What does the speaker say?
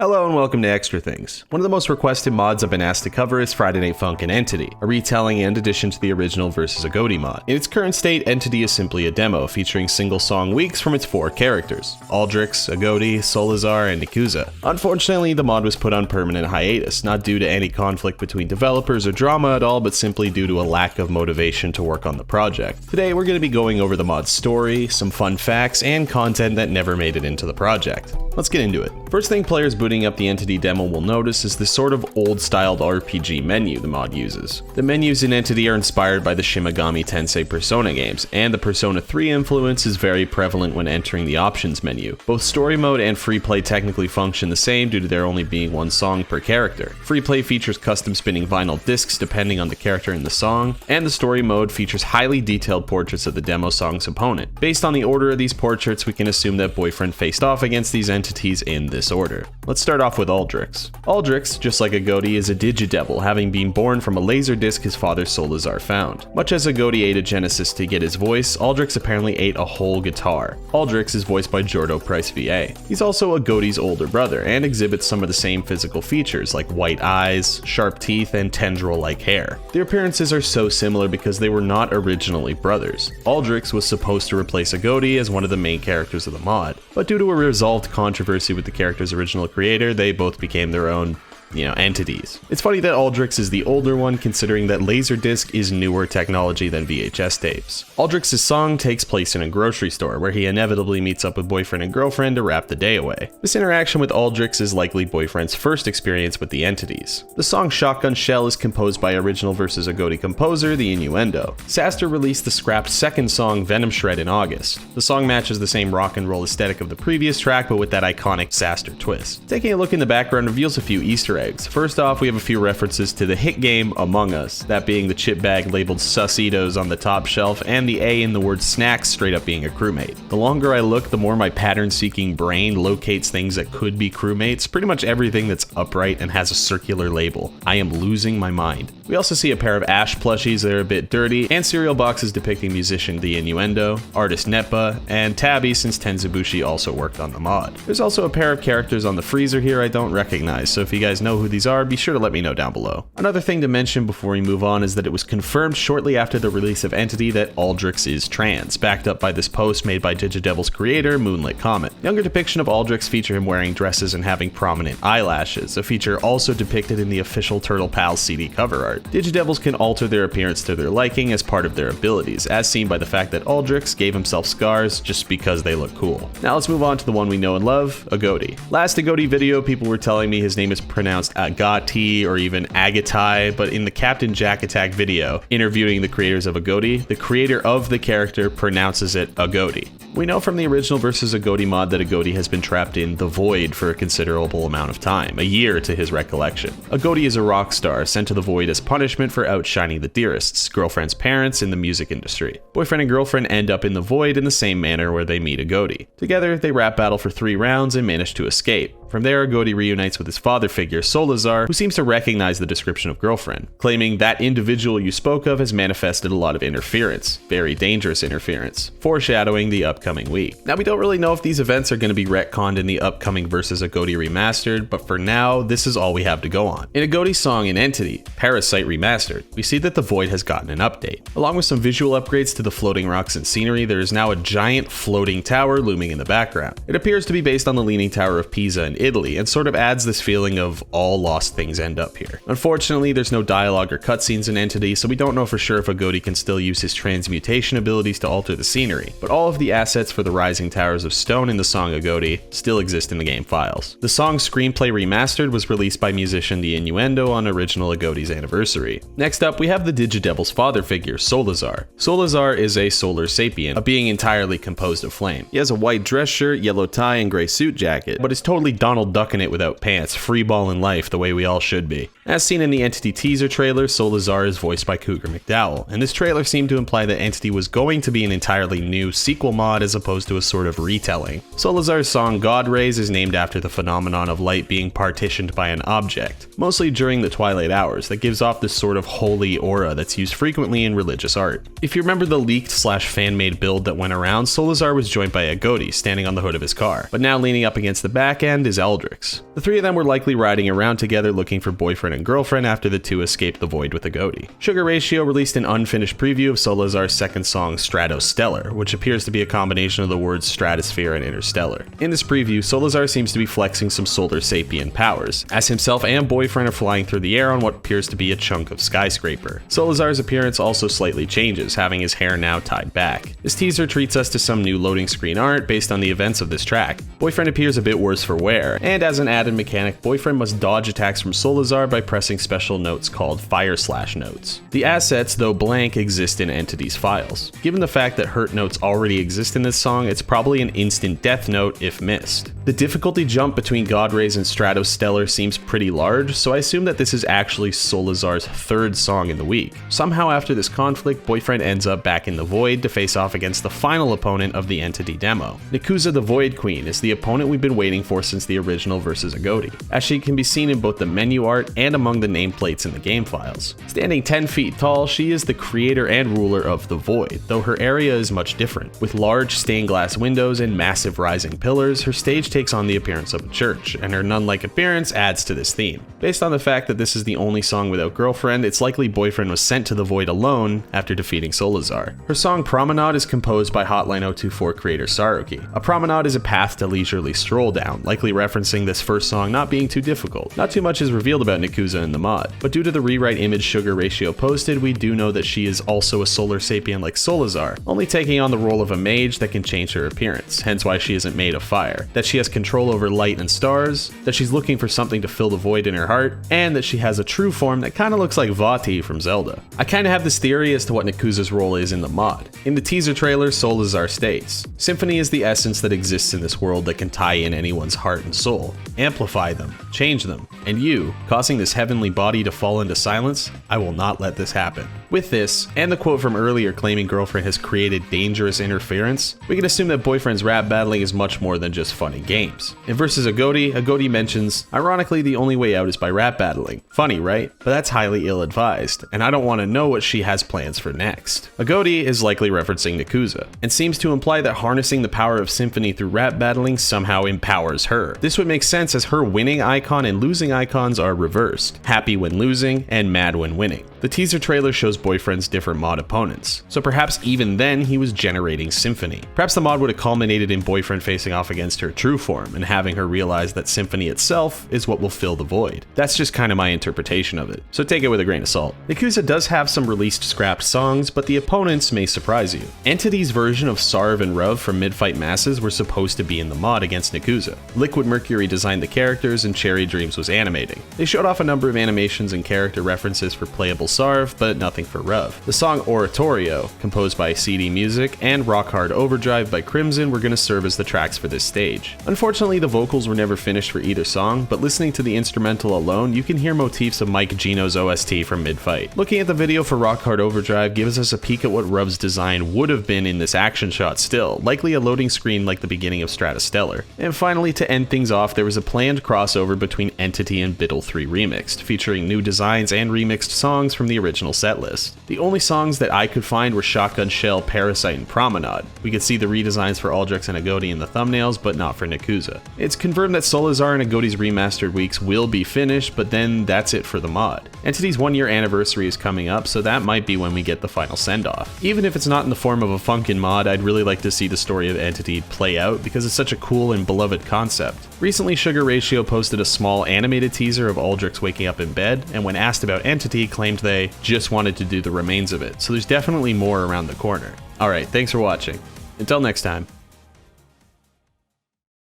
Hello and welcome to Extra Things. One of the most requested mods I've been asked to cover is Friday Night Funkin' Entity, a retelling and addition to the original vs. AGOTI mod. In its current state, Entity is simply a demo featuring single song weeks from its 4 characters: Aldrix, AGOTI, Solazar, and Nakuza. Unfortunately, the mod was put on permanent hiatus, not due to any conflict between developers or drama at all, but simply due to a lack of motivation to work on the project. Today, we're going to be going over the mod's story, some fun facts, and content that never made it into the project. Let's get into it. First thing players booting up the Entity demo will notice is this sort of old-styled RPG menu the mod uses. The menus in Entity are inspired by the Shin Megami Tensei Persona games, and the Persona 3 influence is very prevalent when entering the options menu. Both story mode and free play technically function the same due to there only being one song per character. Free play features custom spinning vinyl discs depending on the character in the song, and the story mode features highly detailed portraits of the demo song's opponent. Based on the order of these portraits, we can assume that Boyfriend faced off against these entities in this order. Let's start off with Aldrix. Aldrix, just like AGOTI, is a digidevil, having been born from a laser disc his father Solazar found. Much as AGOTI ate a Genesis to get his voice, Aldrix apparently ate a whole guitar. Aldrix is voiced by Jordo Price VA. He's also AGOTI's older brother, and exhibits some of the same physical features like white eyes, sharp teeth, and tendril-like hair. Their appearances are so similar because they were not originally brothers. Aldrix was supposed to replace AGOTI as one of the main characters of the mod, but due to a resolved controversy with the character's original creator, they both became their own entities. It's funny that Aldrix is the older one, considering that Laserdisc is newer technology than VHS tapes. Aldrix's song takes place in a grocery store, where he inevitably meets up with Boyfriend and Girlfriend to wrap the day away. This interaction with Aldrix is likely Boyfriend's first experience with the entities. The song Shotgun Shell is composed by original vs. AGOTI composer, The Innuendo. Saster released the scrapped second song Venom Shred in August. The song matches the same rock and roll aesthetic of the previous track, but with that iconic Saster twist. Taking a look in the background reveals a few Easter eggs. First off, we have a few references to the hit game Among Us, that being the chip bag labeled Sussitos on the top shelf, and the A in the word snacks straight up being a crewmate. The longer I look, the more my pattern-seeking brain locates things that could be crewmates, pretty much everything that's upright and has a circular label. I am losing my mind. We also see a pair of Ash plushies that are a bit dirty, and cereal boxes depicting musician The Innuendo, artist Netba, and Tabby since Tenzubushi also worked on the mod. There's also a pair of characters on the freezer here I don't recognize, so if you guys know who these are, be sure to let me know down below. Another thing to mention before we move on is that it was confirmed shortly after the release of Entity that Aldrix is trans, backed up by this post made by Digidevil's creator, Moonlit Comet. Younger depiction of Aldrix feature him wearing dresses and having prominent eyelashes, a feature also depicted in the official Turtle Pals CD cover art. Digidevils can alter their appearance to their liking as part of their abilities, as seen by the fact that Aldrix gave himself scars just because they look cool. Now let's move on to the one we know and love, AGOTI. Last AGOTI video, people were telling me his name is pronounced AGOTI or even AGOTI, but in the Captain Jack Attack video, interviewing the creators of AGOTI, the creator of the character pronounces it AGOTI. We know from the original vs. AGOTI mod that AGOTI has been trapped in the Void for a considerable amount of time, a year to his recollection. AGOTI is a rock star sent to the Void as punishment for outshining the Dearests, Girlfriend's parents in the music industry. Boyfriend and Girlfriend end up in the Void in the same manner where they meet AGOTI. Together, they rap battle for 3 rounds and manage to escape. From there, AGOTI reunites with his father figure, Solazar, who seems to recognize the description of Girlfriend, claiming that individual you spoke of has manifested a lot of interference, very dangerous interference, foreshadowing the upcoming week. Now, we don't really know if these events are going to be retconned in the upcoming vs. AGOTI Remastered, but for now, this is all we have to go on. In AGOTI's song in Entity, Parasite Remastered, we see that the Void has gotten an update. Along with some visual upgrades to the floating rocks and scenery, there is now a giant floating tower looming in the background. It appears to be based on the Leaning Tower of Pisa in Italy, and sort of adds this feeling of all lost things end up here. Unfortunately, there's no dialogue or cutscenes in Entity, so we don't know for sure if AGOTI can still use his transmutation abilities to alter the scenery, but all of the assets for the Rising Towers of Stone in the song AGOTI still exist in the game files. The song's screenplay remastered was released by musician The Innuendo on original AGOTI's anniversary. Next up, we have the Digidevil's father figure, Solazar. Solazar is a solar sapient, a being entirely composed of flame. He has a white dress shirt, yellow tie, and gray suit jacket, but is totally Donald Duck in it without pants, freeballing life the way we all should be. As seen in the Entity teaser trailer, Solazar is voiced by Cougar McDowell, and this trailer seemed to imply that Entity was going to be an entirely new sequel mod as opposed to a sort of retelling. Solazar's song God Rays is named after the phenomenon of light being partitioned by an object, mostly during the twilight hours, that gives off this sort of holy aura that's used frequently in religious art. If you remember the leaked/fan-made build that went around, Solazar was joined by AGOTI standing on the hood of his car, but now leaning up against the back end is is Aldrix. The three of them were likely riding around together looking for boyfriend and girlfriend after the two escaped the void with AGOTI. Sugar Ratio released an unfinished preview of Solazar's second song, Strato Stellar, which appears to be a combination of the words stratosphere and interstellar. In this preview, Solazar seems to be flexing some solar sapien powers, as himself and boyfriend are flying through the air on what appears to be a chunk of skyscraper. Solazar's appearance also slightly changes, having his hair now tied back. This teaser treats us to some new loading screen art based on the events of this track. Boyfriend appears a bit worse for wear, and as an added mechanic, boyfriend must dodge attacks from Solazar by pressing special notes called fire slash notes. The assets, though blank, exist in Entity's files. Given the fact that hurt notes already exist in this song, it's probably an instant death note if missed. The difficulty jump between God Rays and Strato Stellar seems pretty large, so I assume that this is actually Solazar's third song in the week. Somehow after this conflict, boyfriend ends up back in the void to face off against the final opponent of the Entity demo. Nakuza the Void Queen is the opponent we've been waiting for since the original versus AGOTI, as she can be seen in both the menu art and among the nameplates in the game files. Standing 10 feet tall, she is the creator and ruler of the Void, though her area is much different. With large stained glass windows and massive rising pillars, her stage takes on the appearance of a church, and her nun-like appearance adds to this theme. Based on the fact that this is the only song without girlfriend, it's likely boyfriend was sent to the Void alone after defeating Solazar. Her song Promenade is composed by Hotline 024 creator Saruki. A promenade is a path to leisurely stroll down, likely referencing this first song not being too difficult. Not too much is revealed about Nakuza in the mod, but due to the rewrite image Sugar Ratio posted, we do know that she is also a solar sapien like Solazar, only taking on the role of a mage that can change her appearance, hence why she isn't made of fire, that she has control over light and stars, that she's looking for something to fill the void in her heart, and that she has a true form that kinda looks like Vati from Zelda. I kinda have this theory as to what Nakuza's role is in the mod. In the teaser trailer, Solazar states, "Symphony is the essence that exists in this world that can tie in anyone's heart and soul, amplify them, change them, and you, causing this heavenly body to fall into silence, I will not let this happen." With this, and the quote from earlier claiming girlfriend has created dangerous interference, we can assume that boyfriend's rap battling is much more than just funny games. In versus AGOTI mentions, ironically the only way out is by rap battling. Funny, right? But that's highly ill-advised, and I don't want to know what she has plans for next. AGOTI is likely referencing Nakuza, and seems to imply that harnessing the power of Symphony through rap battling somehow empowers her. This would make sense as her winning icon and losing icons are reversed, happy when losing and mad when winning. The teaser trailer shows boyfriend's different mod opponents, so perhaps even then he was generating Symphony. Perhaps the mod would have culminated in boyfriend facing off against her true form and having her realize that Symphony itself is what will fill the void. That's just kind of my interpretation of it, so take it with a grain of salt. Nakuza does have some released scrapped songs, but the opponents may surprise you. Entity's version of Sarv and Ruv from Mid-Fight Masses were supposed to be in the mod against Nakuza. Liquid Mercury designed the characters and Cherry Dreams was animating. They showed off a number of animations and character references for playable Sarv, but nothing for Ruv. The song Oratorio, composed by CD Music, and Rock Hard Overdrive by Crimson were going to serve as the tracks for this stage. Unfortunately, the vocals were never finished for either song, but listening to the instrumental alone, you can hear motifs of Mike Gino's OST from Mid-Fight. Looking at the video for Rock Hard Overdrive gives us a peek at what Ruv's design would have been in this action shot still, likely a loading screen like the beginning of Strato Stellar. And finally, to end things off, there was a planned crossover between Entity and Biddle 3 Remixed, featuring new designs and remixed songs from the original setlist. The only songs that I could find were Shotgun Shell, Parasite, and Promenade. We could see the redesigns for Aldrix and AGOTI in the thumbnails, but not for Nakuza. It's confirmed that Solazar and AGOTI's remastered weeks will be finished, but then that's it for the mod. Entity's 1-year anniversary is coming up, so that might be when we get the final send-off. Even if it's not in the form of a Funkin mod, I'd really like to see the story of Entity play out because it's such a cool and beloved concept. Recently, Sugar Ratio posted a small animated teaser of Aldrix waking up in bed, and when asked about Entity, claimed they just wanted to do the remains of it, so there's definitely more around the corner. Alright, thanks for watching. Until next time.